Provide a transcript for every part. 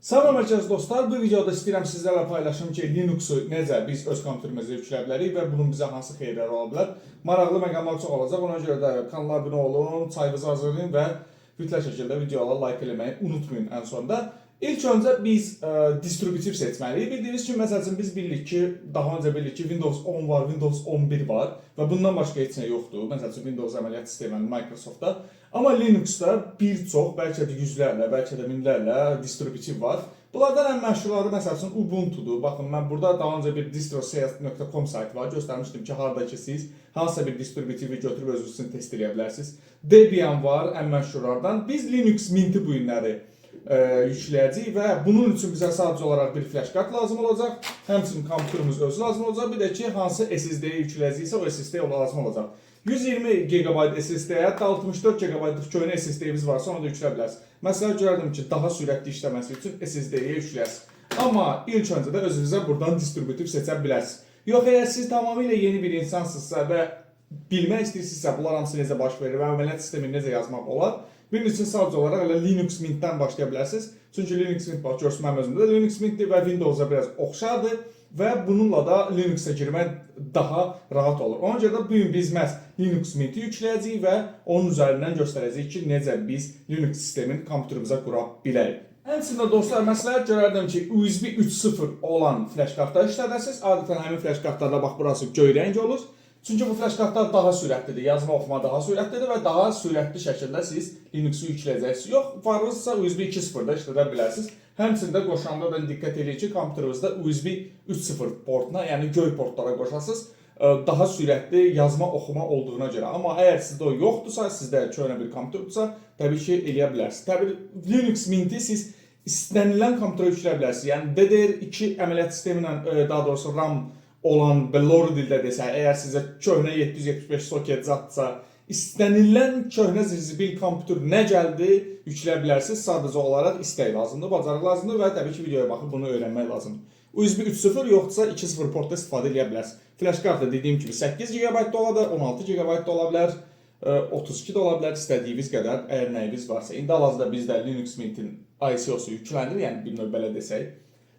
Salam əziz dostlar, bu videoda istəyirəm sizlərlə paylaşım ki, Linux'u necə biz öz kompüterimizə yükləyə bilərik və bunun bizə hansı xeyirləri ola bilər. Maraqlı məqamlar çox olacaq, ona görə də kanala abunə olun, çayınızı hazırlayın və mütləq şəkildə videolara like eləməyi unutmayın ən sonda. İlk öncə biz distributiv seçməliyik. Bildiyiniz kimi, məsəl üçün biz bilirik ki, daha öncə bilirik ki, Windows 10 var, Windows 11 var və bundan başqa heç nə yoxdur. Məsəl üçün Windows əməliyyat sistemi Microsoftda. Amma Linux'da bir çox, bəlkə də yüzlərlə, bəlkə də minlərlə distributiv var. Bunlardan ən məşhurları məsəl üçün Ubuntu'dur. Baxın, mən burada daha öncə bir distrosales.com saytı var. Göstərmişdim ki, harada ki siz hansısa bir distributivi götürüb özünüz üçün test edə bilərsiniz. Debian var, ən məşhurlardan. Biz Linux Mint'i bu günləri yükləyəcəyik və bunun üçün bizə sadəcə olaraq bir flash kart lazım olacaq. Həmçinin kompüterimiz özü lazım olacaq. Bir də ki, hansı SSD-yi yükləyəcəksə o SSD lazım olacaq. 120 GB SSD-yə, hətta 64 GB-lıq köhnə SSD-miz varsa onu da yüklə bilərsiniz. Məsələn, görərdim ki, daha sürətli işləməsi üçün SSD-yə yükləyəsiniz. Amma ilk öncə də özünüzə buradan distributiv seçə bilərsiniz. Yox, əgər siz tamamilə yeni bir insansınızsa və bilmək istəyirsinizsə, bunlar hamısı necə baş verir və əməliyyat sistemini necə yazmaq olar, bunun üçün sadəcə olaraq Linux Mint'dən başlaya bilərsiniz. Çünki Linux Mint, bax, görsün mənim özümdə də Linux Mint'dir və Windows'a biraz oxşardır. Və bununla da Linux'a girmək daha rahat olur. Ona görə də bugün biz məhz Linux Mint'i yükləyəcəyik və onun üzərindən göstərəcəyik ki, necə biz Linux sistemini kompüterimizə qura bilərik. Həmçində dostlar, məsləhət görərdim ki, USB 3.0 olan flash kartlar işlədəsiniz. Adətən həmin flash kartlarda bax, burası göy rəng olur. Çünki bu flash kartlar daha sürətlidir, yazma oxuma daha sürətlidir və daha sürətli şəkildə siz Linux'u yükləyəcəksiniz. Yox, varınızsa USB 2.0-da işlədə bilərsiniz. Həmçində qoşanda da diqqət edin ki, kompüterinizdə USB 3.0 portuna, yəni göy portlara qoşasınız, daha sürətli yazma oxuma olduğuna görə. Amma əgər sizdə o yoxdursa, sizdə köhnə bir kompüterdirsə, təbii ki, eləyə bilərsiniz. Təbii Linux Mint'i siz istənilən kompüterə yükləyə bilərsiniz. Yəni DDR2 əməliyyat sistemi ilə, daha doğrusu RAM olan Lori dildə desə, əgər sizə köhnə 775 soket zatsa, istənilən köhnə zibil kompüter nə gəldi, yükləyə bilərsiniz. Sadəcə olaraq istək lazımdır, bacarıq lazımdır və təbii ki, videoya baxıb bunu öyrənmək lazımdır. USB 3.0 yoxdursa 2.0 portda istifadə edə bilərsiniz. Flash kartda dediyim kimi 8 GB-da ola bilər, 16 GB-da ola bilər, 32 də ola bilər, istədiyiniz qədər, əgər nəyiniz varsa. İndi hal-hazırda bizdə Linux Mint'in ICO-su yüklənir, yəni bir növ belə desək,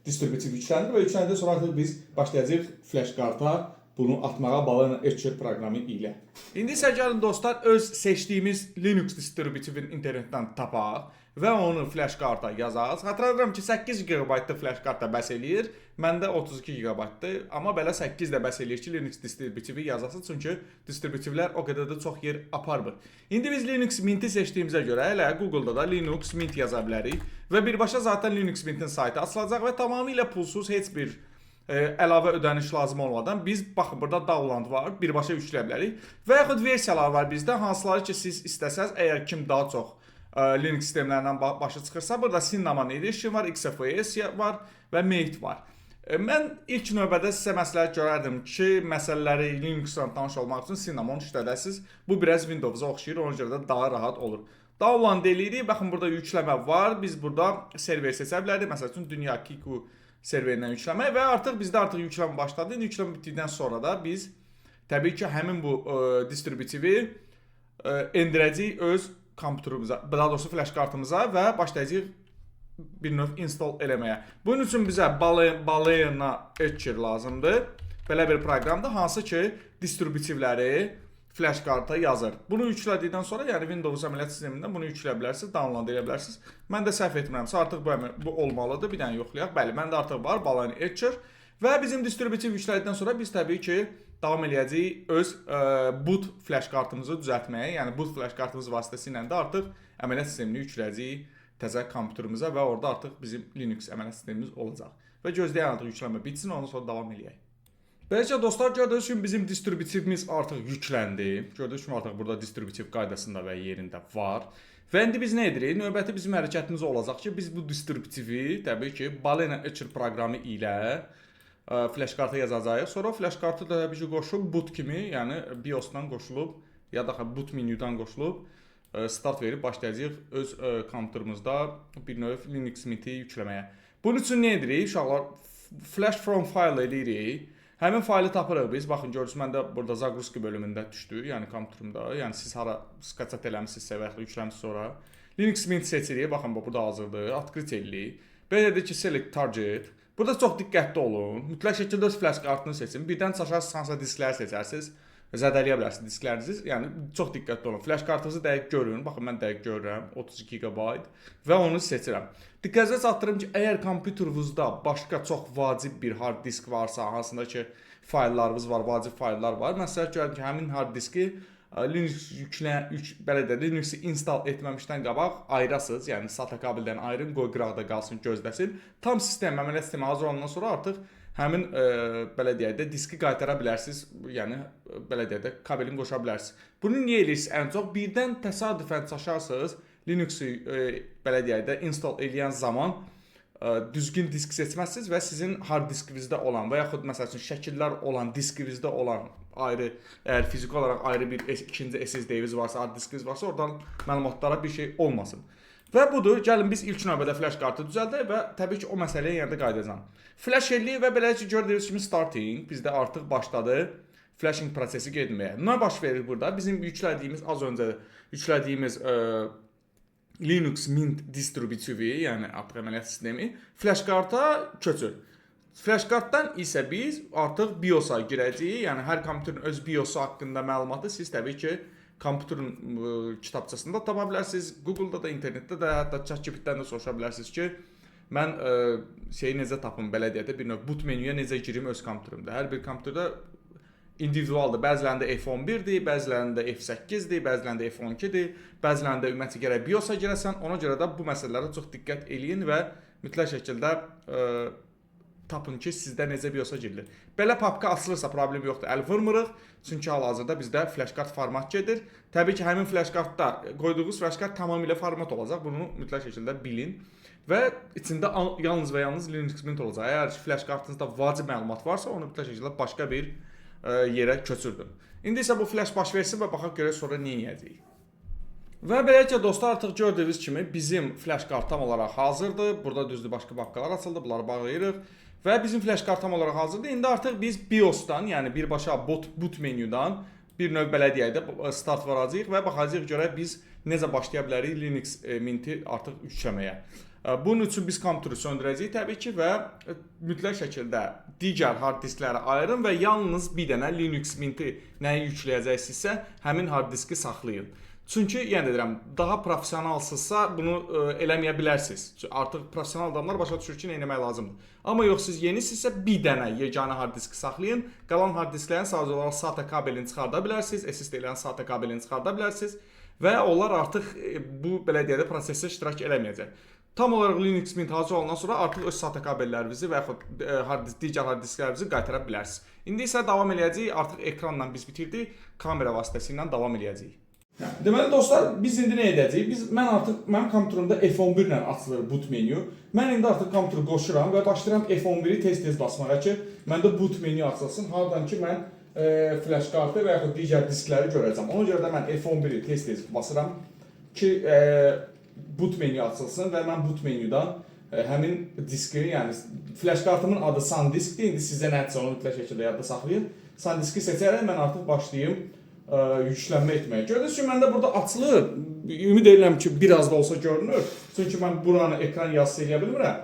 distributiv yüklənir və yüklənəndən sonra artıq biz başlayacağıq flash karta bunu atmağa Balena Etcher proqramı ilə. İndi isə gəlin dostlar, öz seçdiyimiz Linux distributivini internetdən tapaq və onu flash karta yazaq. Xatırladıram ki, 8 GB-lıq flash karta bəs eləyir. Məndə 32 GB-dır, amma belə 8 də bəs eləyir ki, Linux distributivi yazasınız, çünki distributivlər o qədər də çox yer aparmır. İndi biz Linux Mint'i seçdiyimizə görə elə Google-da da Linux Mint yaza bilərik və birbaşa zaten Linux Mint'in saytı açılacaq və tamamilə pulsuz heç bir əlavə ödəniş lazım olmadan biz, baxın, burada download var, birbaşa yükləyə bilərik və yaxud versiyalar var bizdə, hansıları ki siz istəsəz, əgər kim daha çox Linux sistemlərindən başa çıxırsa, burada Cinnamon Edition var, XFS var və Mate var. Mən ilk növbədə sizə məsləhət görərdim ki, məsələləri Linux-dan tanış olmaq üçün Cinnamon işlədəsiniz. Bu biraz Windows-a oxşayır, ona görə də daha rahat olur. Download eləyirik, baxın, burada yükləmə var, biz burada server seçə bilərik, məsəl üçün Dünya Kiku serverindən yükləmək və artıq bizdə yüklənmə başladı. İndi yüklənmə bitdikdən sonra da biz təbii ki, həmin bu distributivi endirəcəyik öz kompüterimizə, daha doğrusu flash kartımıza və başlayacağıq bir növ install eləməyə. Bunun üçün bizə Balena Etcher lazımdır. Belə bir proqramdır, hansı ki distributivləri flash karta yazır. Bunu yüklədikdən sonra, yəni Windows əməliyyat sistemindən bunu yükləyə bilərsiniz, download edə bilərsiniz. Mən də səhv etmirəmsə, artıq bu olmalıdır. Bir dənə yoxlayaq. Bəli, məndə artıq var Balena Etcher və bizim distributiv yüklədikdən sonra biz təbii ki, davam eləyəcəyik öz boot flash kartımızı düzəltməyə. Yəni boot flash kartımız vasitəsilə də artıq əməliyyat sistemini yükləyəcəyik təzə kompüterimizə və orada artıq bizim Linux əməliyyat sistemimiz olacaq. Və gözləyən artıq yüklənmə bitsin, ondan sonra davam eləyək. Beləcə dostlar, gördüyünüz kimi bizim distributivimiz artıq yükləndi. Gördüyünüz kimi artıq burada distributiv qaydasında və yerində var. Və indi biz nə edirik? Növbəti bizim hərəkətimiz olacaq ki, biz bu distributivi təbii ki, Balena Etcher proqramı ilə flash karta yazacağıq. Sonra flash kartı da təbii ki, qoşulub boot kimi, yəni BIOS-dan qoşulub ya da boot menyudan qoşulub start verib başlayacağıq öz kompüterimizdə bir növ Linux Mint'i yükləməyə. Bunun üçün nə edirik? Uşaqlar, flash from file edirik. Həmin faylı tapırıq biz. Baxın, görürsünüz, məndə burada Zagruski bölümündə düşdü, yəni kompüterimdə. Yəni siz hara skaçat eləmişsinizsə və yaxud yükləmişsiniz sonra Linux Mint seçirik. Baxın, burada hazırdır. Открыть eləyirik. Belə dedik ki, select target. Burada çox diqqətli olun. Mütləq şəkildə öz flash kartını seçin. Birdən çaşarsınız, hansısa diskləri seçərsiniz. Zədələyə bilərsiniz disklərinizi. Yəni çox diqqətli olun. Flash kartınızı dəqiq görün. Baxın mən dəqiq görürəm. 32 GB və onu seçirəm. Diqqətinizə çatdırım ki, əgər kompüterinizdə başqa çox vacib bir hard disk varsa, hansında ki fayllarınız var, vacib fayllar var. Məsələn, görün ki, həmin hard diski Linux Linux'i install etməmişdən qabaq ayırasınız. Yəni SATA kabeldən ayırın, qoy qıraqda qalsın, gözləsin. Tam sistem, əməliyyat sistemi hazır olandan sonra artıq həmin belə deyək də diski qaytara bilərsiniz. Yəni belə deyək də kabelini qoşa bilərsiniz. Bunu niyə edirsiniz? Ən çox birdən təsadüfən çaşarsınız. Linux'u belə deyək də install edən zaman düzgün disk seçməzsiniz və sizin hard diskinizdə olan və yaxud məsəl üçün şəkillər olan diskinizdə olan ayrı, əgər fiziki olaraq ayrı bir ikinci SSD-niz varsa, hard diskiniz varsa, oradan məlumatlara bir şey olmasın. Və budur, gəlin biz ilk növbədə flash kartı düzəldək və təbii ki o məsələyə yenə də qayıdacağam. Flash eləyik və beləcə gördüyünüz kimi starting bizdə artıq başladı flashing prosesi getməyə. Nə baş verir burada? Bizim yüklədiyimiz, az öncə yüklədiyimiz Linux Mint distributivi, yəni artıq əməliyyat sistemi flash karta köçür. Flash kartdan isə biz artıq BIOS-a girəcəyik. Yəni hər kompüterin öz BIOS-u haqqında məlumatı siz təbii ki kompüterin kitabçasında tapa bilərsiniz. Google-da da, internetdə də, hətta ChatGPT-dən də soruşa bilərsiniz ki, mən şeyi necə tapım, belə deyək də bir növ boot menüyə necə girim öz kompüterimdə. Hər bir kompüterdə individualdır. Bəzilərində F11-dir, bəzilərində F8-dir, bəzilərində F12-dir, bəzilərində ümumiyyətlə gərək BIOS-a girəsən. Ona görə də bu məsələlərə çox diqqət eləyin və mütləq şəkildə tapın ki, sizdə necə BIOS-a girilir. Belə papka açılırsa problem yoxdur, əl vurmuruq. Çünki hal-hazırda bizdə flash kart format gedir. Təbii ki, həmin flash kartda qoyduğunuz flash kart tamamilə format olacaq. Bunu mütləq şəkildə bilin. Və içində yalnız və yalnız Linux Mint olacaq. Əgər flash kartınızda vacib məlumat varsa, onu mütləq şəkildə başqa bir yerə köçürdüm. İndi isə bu flash baş versin və baxaq görək sonra nə edəcəyik. Və beləliklə dostlar, artıq gördüyünüz kimi bizim flash kart tam olaraq hazırdır. Burada düzdür, başqa papkalar açıldı, bunları bağlayırıq. Və bizim flash kart tam olaraq hazırdır. İndi artıq biz BIOS-dan, yəni birbaşa boot menyudan bir növ belə deyək də start varacağıq və baxacağıq görək biz necə başlaya bilərik Linux Mint-i artıq yükləməyə. Bunun üçün biz kompüteri söndürəcəyik təbii ki və mütləq şəkildə digər hard diskləri ayırın və yalnız bir dənə Linux Mint-i nəyi yükləyəcəksinizsə həmin hard diski saxlayın. Çünki yenə deyirəm, daha professionalsızsa bunu eləməyə bilərsiniz. Artıq professional adamlar başa düşür ki, nə etmək lazımdır. Amma yox, siz yenisinizsə bir dənə yeganə hard diski saxlayın. Qalan hard disklərin sadəcə olaraq SATA kabelini çıxarda bilərsiniz, SSD-lərin SATA kabelini çıxarda bilərsiniz və onlar artıq bu belə deyək də prosesdə iştirak eləməyəcək. Tam olaraq Linux Mint hazır olandan sonra artıq öz SATA kabellərinizi və yaxud digər hard disklərinizi qaytara bilərsiniz. İndi isə davam eləyəcəyik. Artıq ekranla biz bitirdik. Kamera vasitəsilə davam eləyəcəyik. Deməli dostlar, biz indi nə edəcəyik? Mənim kompüterimdə F11 ilə açılır boot menü. Mən indi artıq kompüteri qoşuram və başlayıram F11-i tez-tez basmağa ki, məndə boot menü açılsın. Hardan ki mən flash kartı və yaxud digər diskləri görəcəm. Ona görə də mən F11-i tez-tez basıram ki, boot menü açılsın və mən boot menüdən həmin diski, yəni flash kartımın adı SanDiskdir. İndi sizə nədirsə onu mütləq şəkildə yadda saxlayın. SanDiski seçərək mən artıq başlayım yüklənmə etməyə. Gördünüz ki, məndə burada açılır. Ümid edirəm ki, biraz da olsa görünür. Çünki mən buranı ekran yazısı eləyə bilmirəm.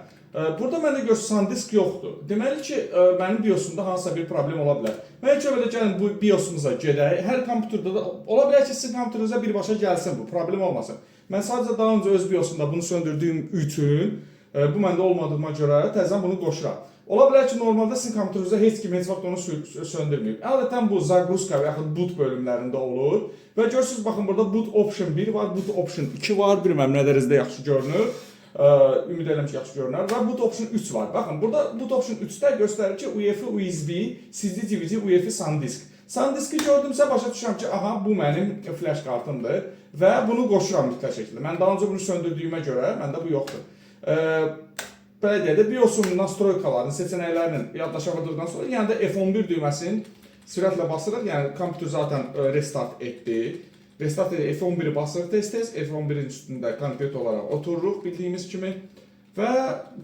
Burada məndə görürsünüz SanDisk yoxdur. Deməli ki, mənim BIOS-umda hansısa bir problem ola bilər. Mən ilk övrədə gəlin bu BIOS-umuza gedək. Hər kompüterdə də ola bilər ki, sizin kompüterinizə birbaşa gəlsin bu, problem olmasın. Mən sadəcə daha öncə öz BIOS-umda bunu söndürdüyüm üçün, bu məndə olmadığıma görə təzədən bunu qoşuram. Ola bilər ki, normalda sizin kompüterinizdə heç kim heç vaxt onu söndürməyib. Ədətən bu Zagruska və yaxud boot bölümlərində olur. Və görürsünüz, baxın, burada boot option 1 var, boot option 2 var, bilməm nədərinizdə yaxşı görünür. Ümid edirəm ki, yaxşı görünür. Və boot option 3 var. Baxın, burada boot option 3-də göstərir ki, UEFI USB, CD DVD, UEFI SanDisk. SanDiski gördümsə başa düşürəm ki, aha, bu mənim flash kartımdır və bunu qoşuram mütləq şəkildə. Mən daha öncə bunu söndürdüyümə görə məndə bu yoxdur. Belə deyək də, BIOS-un nastroykalarını, seçənəklərinin yaddaşamadırdan sonra, yəni də F11 düyməsini sürətlə basırıq, yəni kompüter zaten restart etdi. Restart edib F11-i basırıq tez-tez, F11-in üstündə konkret olaraq otururuq bildiyimiz kimi və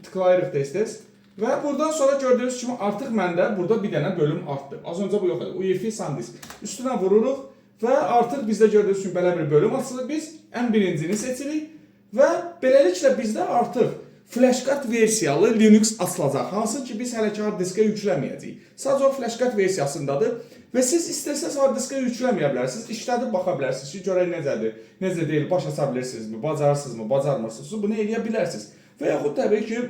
tıklayırıq tez-tez. Və buradan sonra gördüyünüz kimi artıq məndə burada bir dənə bölüm artdı. Az öncə bu yox idi, UEFI SanDisk. Üstünə vururuq və artıq bizdə gördüyünüz kimi belə bir bölüm açılır. Biz ən birincini seçirik və beləliklə bizdə artıq flashkart versiyalı Linux açılacaq. Hansı ki biz hələ ki hard diskə yükləməyəcəyik. Sadəcə o flashkart versiyasındadır və siz istəsəz hard diskə yükləməyə bilərsiniz, işlədib baxa bilərsiniz ki, görək necədir, necə deyil, başaça bilirsinizmi, bacarırsınızmı, bacarmırsınızmı, bunu eləyə bilərsiniz. Və yaxud təbii ki,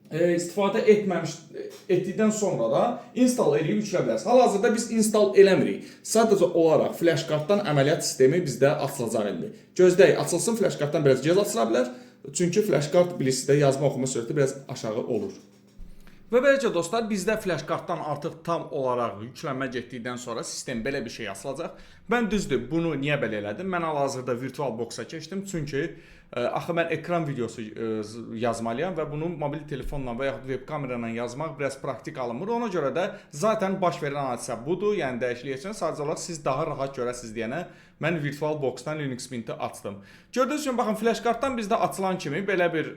istifadə etdikdən sonra da install edib yüklə bilərsiniz. Hal-hazırda biz install eləmirik. Sadəcə olaraq flashkartdan əməliyyat sistemi bizdə açılacaq indi. Gözləyək, açılsın, flashkartdan biraz gec açıla bilər. Çünki flashkart bilirsiniz də yazma oxuma sürəti biraz aşağı olur. Və beləcə dostlar, bizdə flashkartdan artıq tam olaraq yüklənmə getdikdən sonra sistem belə bir şey açılacaq. Mən düzdür, bunu niyə belə elədim? Mən hal-hazırda VirtualBox-a keçdim. Çünki axı mən ekran videosu yazmalıyam və bunu mobil telefonla və yaxud web kamerayla yazmaq biraz praktik alınmır. Ona görə də zaten baş verən hadisə budur. Yəni dəyişiklik üçün sadəcə olaraq siz daha rahat görəsiniz deyənə mən VirtualBox-dan Linux Mint'i açdım. Gördüyünüz kimi baxın, flashkartdan bizdə açılan kimi belə bir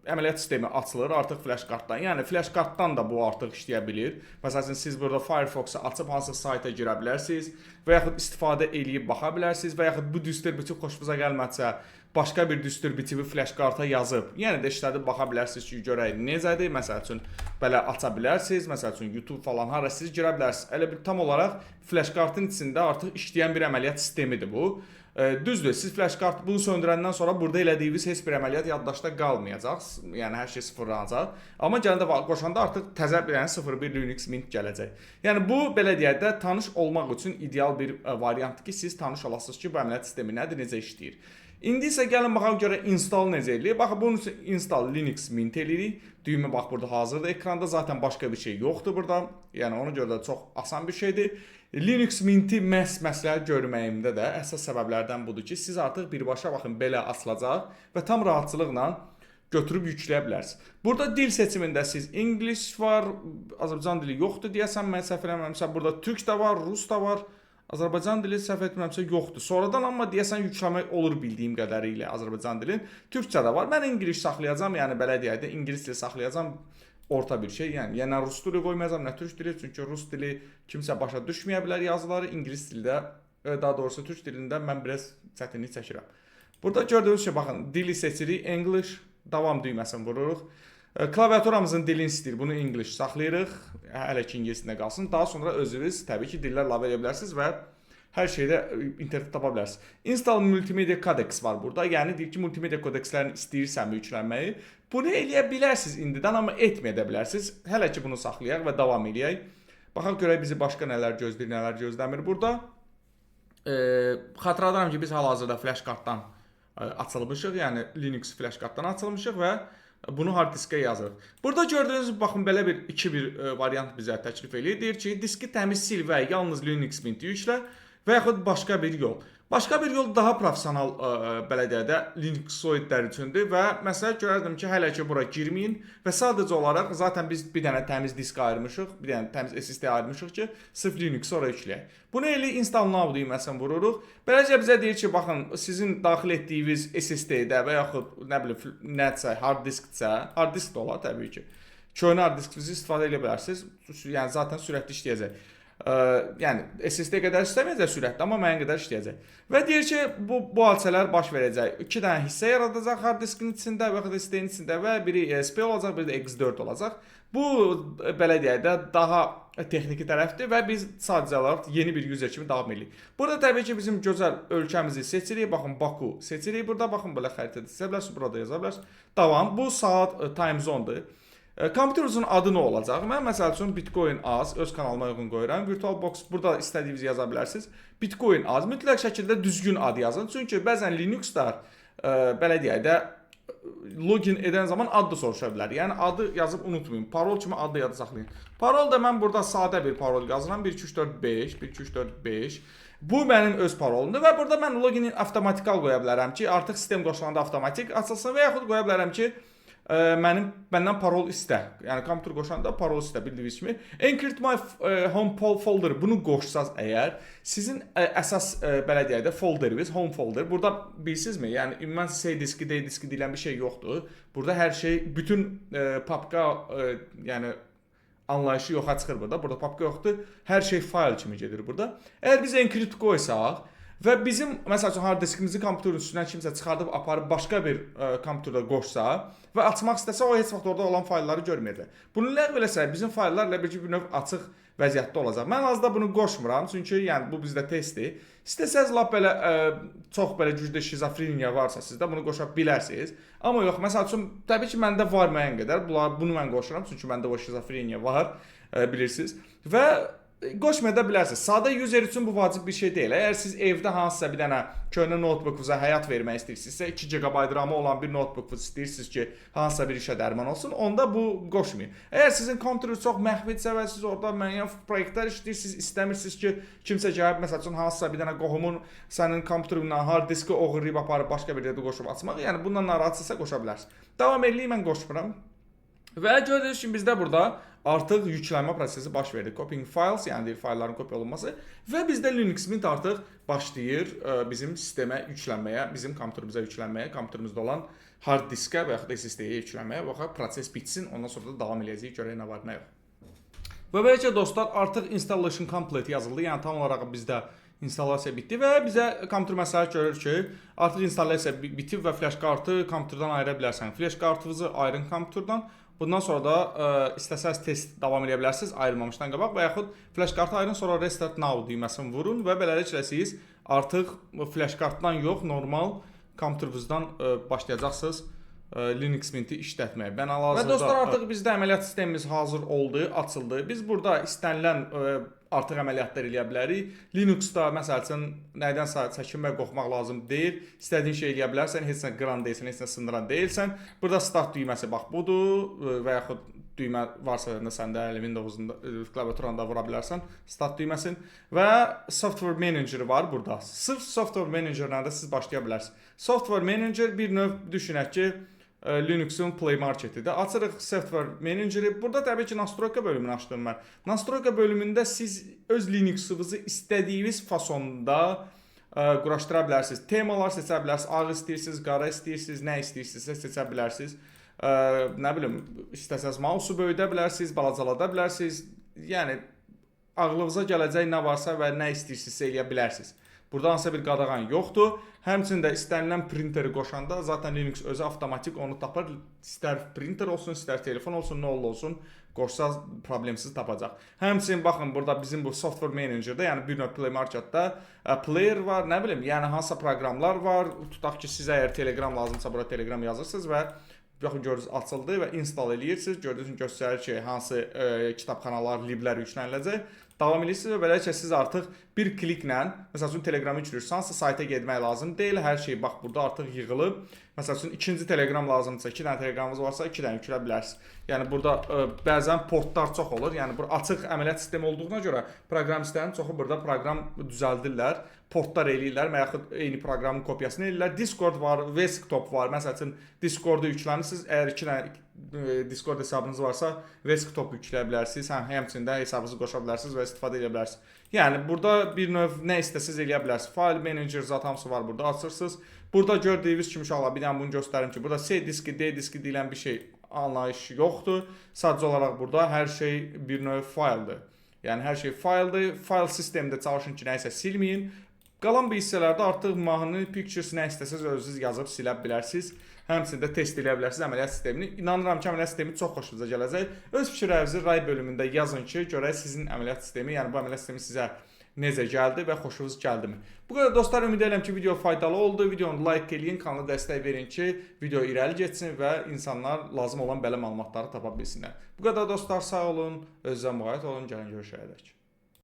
əməliyyat sistemi açılır artıq flashkartdan. Yəni flashkartdan da bu artıq işləyə bilir. Məsələn, siz burada Firefox-u açıb hansısa sayta girə bilərsiniz və yaxud istifadə eləyib baxa bilərsiniz və yaxud bu distributiv xoşunuza gəlmədsə başqa bir distributivi flashkarta yazıb, yəni də işlədib baxa bilərsiniz ki, görək necədir. Məsəl üçün belə aça bilərsiniz. Məsəl üçün YouTube falan hara siz girə bilərsiniz. Elə bir tam olaraq flashkartın içində artıq işləyən bir əməliyyat sistemidir bu. Düzdür, siz flashkart bunu söndürəndən sonra burada elədiyiniz heç bir əməliyyat yaddaşda qalmayacaq. Yəni hər şey sıfırlanacaq. Amma gələndə qoşanda artıq təzə bir 01 Linux Mint gələcək. Yəni bu belə deyək də tanış olmaq üçün ideal bir variantdır ki, siz tanış olasınız ki, bu əməliyyat sistemi nədir, necə işləyir. İndi isə gəlin baxaq görə install necə edilir. Baxın, bunun üçün install Linux Mint edirik. Düymə bax burada hazırdır ekranda. Zaten başqa bir şey yoxdur burada. Yəni ona görə də çox asan bir şeydir. Linux Mint-i məsləhət görməyimdə də əsas səbəblərdən budur ki, siz artıq birbaşa baxın belə açılacaq və tam rahatçılıqla götürüb yükləyə bilərsiniz. Burada dil seçimində siz English var, Azərbaycan dili yoxdur deyəsən, mən səhv eləmirəmsə, burada Türk də var, Rus da var. Azərbaycan dili səhv etmirəmsə yoxdur. Sonradan amma deyəsən yükləmək olur bildiyim qədərilə Azərbaycan dilin. Türkçə də var. Mən İngilis saxlayacağam, yəni belə deyək də İngilis dili saxlayacağam. Orta bir şey, yəni nə Rus dili qoymayacağam, nə Türk dili, çünki Rus dili kimsə başa düşməyə bilər yazıları. İngilis dildə, daha doğrusu Türk dilində mən biraz çətinlik çəkirəm. Burada gördüyünüz ki, baxın, dili seçirik, English, davam düyməsini vururuq. Klaviaturamızın dilini istəyir, bunu English saxlayırıq, hələ ki ingilisində qalsın. Daha sonra özünüz təbii ki dillər əlavə edə bilərsiniz və hər şeydə internetdə tapa bilərsiniz. Install Multimedia Codex var burada. Yəni deyir ki, multimedia kodekslərini istəyirsənmi yüklənməyi. Bunu eləyə bilərsiniz indidən, amma etməyə də bilərsiniz. Hələ ki bunu saxlayaq və davam eləyək. Baxaq görək bizi başqa nələr gözləyir, nələr gözləmir burada. Xatırladıram ki, biz hal-hazırda flashkartdan açılmışıq, yəni Linux flashkartdan açılmışıq və bunu hard diskə yazırıq. Burada gördüyünüz baxın belə bir variant bizə təklif eləyir. Deyir ki, diski təmiz sil və yalnız Linux Mint yüklə və yaxud başqa bir yol. Başqa bir yol daha professional belə deyək də Linuxoidlər üçündür və məsələn görərdim ki, hələ ki bura girməyin və sadəcə olaraq zaten biz bir dənə təmiz disk ayırmışıq, bir dənə təmiz SSD ayırmışıq ki, sırf Linux-u oraya yükləyək. Bunu elə install now düyməsini vururuq. Beləcə bizə deyir ki, baxın, sizin daxil etdiyiniz SSD-də və yaxud nə bilim nəsə hard disksə, hard disk də olar təbii ki. Köhnə hard diskinizi istifadə edə bilərsiniz. Yəni zaten sürətli işləyəcək. Yəni SSD qədər işləməyəcək sürətli, amma müəyyən qədər işləyəcək. Və deyir ki, bu hadisələr baş verəcək. 2 dənə hissə yaradacaq hard diskin içində və yaxud SSD-nin içində və biri ESP olacaq, biri də X4 olacaq. Bu belə deyək də daha texniki tərəfdir və biz sadəcə olaraq yeni bir user kimi davam edirik. Burada təbii ki, bizim gözəl ölkəmizi seçirik. Baxın, Baku seçirik. Burada baxın, belə xəritədə seçə bilərsiniz, burada yaza bilərsiniz. Davam. Bu saat time zone-dur. Kompüterimizin adı nə olacaq? Mən məsəl üçün Bitcoin az, öz kanalıma uyğun qoyuram. VirtualBox burada istədiyinizi yaza bilərsiniz. Bitcoin az, mütləq şəkildə düzgün ad yazın. Çünki bəzən Linuxlar belə deyək də login edən zaman ad da soruşa bilər. Yəni adı yazıb unutmayın. Parol kimi adı yada saxlayın. Parol da mən burada sadə bir parol yazıram. 12345, 12345. Bu mənim öz parolumdur və burada mən logini avtomatikal qoya bilərəm ki, artıq sistem qoşulanda avtomatik açılsın və yaxud qoya bilərəm ki, məndən parol istə. Yəni kompüter qoşanda parol istə, bildiyiniz kimi. Encrypt my home folder bunu qoşsaz əgər, sizin əsas belə deyək də folderiniz, home folder. Burada bilirsinizmi? Yəni ümumən C diski, D diski deyilən bir şey yoxdur. Burada hər şey, bütün papka yəni anlayışı yoxa çıxır burada. Burada papka yoxdur. Hər şey fayl kimi gedir burada. Əgər biz encrypt qoysaq, Və bizim məsəl üçün hard diskimizi kompüterin üstündən kimsə çıxardıb aparıb başqa bir kompüterdə qoşsa və açmaq istəsə, o heç vaxt orada olan faylları görməyəcək. Bunu ləğv eləsək, bizim fayllar bir növ açıq vəziyyətdə olacaq. Mən azda bunu qoşmuram, çünki yəni bu bizdə testdir. İstəsəz lap belə çox belə güclü şizofreniya varsa sizdə bunu qoşa bilərsiniz. Amma yox, məsəl üçün təbii ki məndə var müəyyən qədər. Bunu mən qoşuram, çünki məndə o şizofreniya var, bilirsiniz. Və qoşmaya da bilərsiniz. Sadə user üçün bu vacib bir şey deyil. Əgər siz evdə hansısa bir dənə köhnə notebook-uza həyat vermək istəyirsinizsə, 2 GB RAM olan bir notebook istəyirsiniz ki, hansısa bir işə dərman olsun, onda bu qoşmayın. Əgər sizin kompüteriniz çox məxfidirsə və siz orada müəyyən proyektlər işləyirsiniz, istəmirsiniz ki, kimsə gəlib məsəl üçün hansısa bir dənə qohumun sənin kompüterindən hard diski oğurlayıb aparıb başqa bir yerdə qoşub açmaq, yəni bundan narahatsızsa qoşa bilərsiniz. Davam edeyim, mən qoşmuram. Və gördüyünüz kimi bizdə burada artıq yüklənmə prosesi baş verdi. Copying files, yəni faylların kopya olunması və bizdə Linux Mint artıq başlayır bizim sistemə yüklənməyə, bizim kompüterimizə yüklənməyə, kompüterimizdə olan hard diskə və yaxud da SSD-yə yüklənməyə. Baxaq, proses bitsin, ondan sonra da davam edəcəyik, görək nə var, nə yox. Və beləcə dostlar, artıq installation complete yazıldı, yəni tam olaraq bizdə installasiya bitdi və bizə kompüter məsləhət görür ki, artıq installasiya bitib və flash kartı kompüterdən ayıra bilərsən. Flash kartınızı ayırın kompüterdən. Bundan sonra da istəsəz test davam edə bilərsiniz ayrılmamışdan qabaq və yaxud flash kartı ayırın, sonra restart now düyməsini vurun və beləliklə siz artıq flash kartdan yox, normal kompüterinizdən başlayacaqsınız Linux Mint-i işlətməyə. Və dostlar, artıq bizdə əməliyyat sistemimiz hazır oldu, açıldı. Biz burada istənilən artıq əməliyyatlar eləyə bilərik. Linux-da məsəl üçün nədən çəkinmək, qorxmaq lazım deyil. İstədiyin şey eləyə bilərsən, heç nə qıran deyilsən, heç nə sındıran deyilsən. Burada start düyməsi bax budur və yaxud düymə varsa səndə Windows-un klaviaturanda vura bilərsən start düyməsin və Software Manager var burada. Sırf Software Manager-la da siz başlaya bilərsiniz. Software Manager bir növ düşünək ki, Linux-un Play Market-idir. Açırıq Software Manager-i. Burada təbii ki, Nastroyka bölümünü açdım mən. Nastroyka bölümündə siz öz Linux-unuzu istədiyiniz fasonda quraşdıra bilərsiniz. Temalar seçə bilərsiniz. Ağ istəyirsiniz, qara istəyirsiniz, nə istəyirsinizsə seçə bilərsiniz. Nə bilim, istəsəz mausu böyüdə bilərsiniz, balacalada bilərsiniz. Yəni, ağlınıza gələcək nə varsa və nə istəyirsinizsə eləyə bilərsiniz. Burada hansısa bir qadağan yoxdur. Həmçində istənilən printeri qoşanda zaten Linux özü avtomatik onu tapır. İstər printer olsun, istər telefon olsun, nə olsun, qoşsa problemsiz tapacaq. Həmçinin baxın, burada bizim bu Software Manager-da, yəni bir növ Play Market-da player var, nə bilim, yəni hansısa proqramlar var. Tutaq ki, siz əgər Telegram lazımsa, burada Telegram yazırsınız və baxın, görürsünüz, açıldı və install eləyirsiniz. Gördüyünüz göstərir ki, hansı kitabxanalar, liblər yükləniləcək. Davam edirsiniz və beləliklə siz artıq bir kliklə, məsəl üçün Telegramı yüklürsünüz, hansısa sayta getmək lazım deyil, hər şey bax burada artıq yığılıb. Məsəl üçün ikinci Telegram lazımdırsa, 2 dənə Telegramınız varsa 2 dənə yüklə bilərsiniz. Yəni burada bəzən portlar çox olur, yəni burada açıq əməliyyat sistemi olduğuna görə proqramistlərin çoxu burada proqram düzəldirlər, portlar eləyirlər və yaxud eyni proqramın kopyasını eləyirlər. Discord var, Desktop var, məsəl üçün Discord-u yüklənirsiniz, əgər 2 dənə Discord hesabınız varsa, Desktop yükləyə bilərsiniz, həmçində hesabınızı qoşa bilərsiniz və istifadə edə bilərsiniz. Yəni, burada bir növ nə istəsiniz eləyə bilərsiniz. File Manager zat hamısı var, burada açırsınız. Burada gördüyünüz kimi uşaqlar, bir dənə bunu göstərim ki, burada C diski, D diski deyilən bir şey anlayış yoxdur. Sadəcə olaraq burada hər şey bir növ fayldır. Yəni, hər şey fayldır. File sistemində çalışın ki, nəyisə silməyin. Qalan bir hissələrdə artıq mahnı, pictures nə istəsəz özünüz yazıb silə bilərsiniz. Həmçində test eləyə bilərsiniz əməliyyat sistemini. İnanıram ki, əməliyyat sistemi çox xoşunuza gələcək. Öz fikirlərinizi ray bölümündə yazın ki, görək sizin əməliyyat sistemi, yəni bu əməliyyat sistemi sizə necə gəldi və xoşunuz gəldimi? Bu qədər dostlar, ümid edirəm ki, video faydalı oldu. Videonu like eləyin, kanala dəstək verin ki, video irəli getsin və insanlar lazım olan belə məlumatları tapa bilsinlər. Bu qədər dostlar, sağ olun, özünüzə müğayət olun, gəlin görüşərək.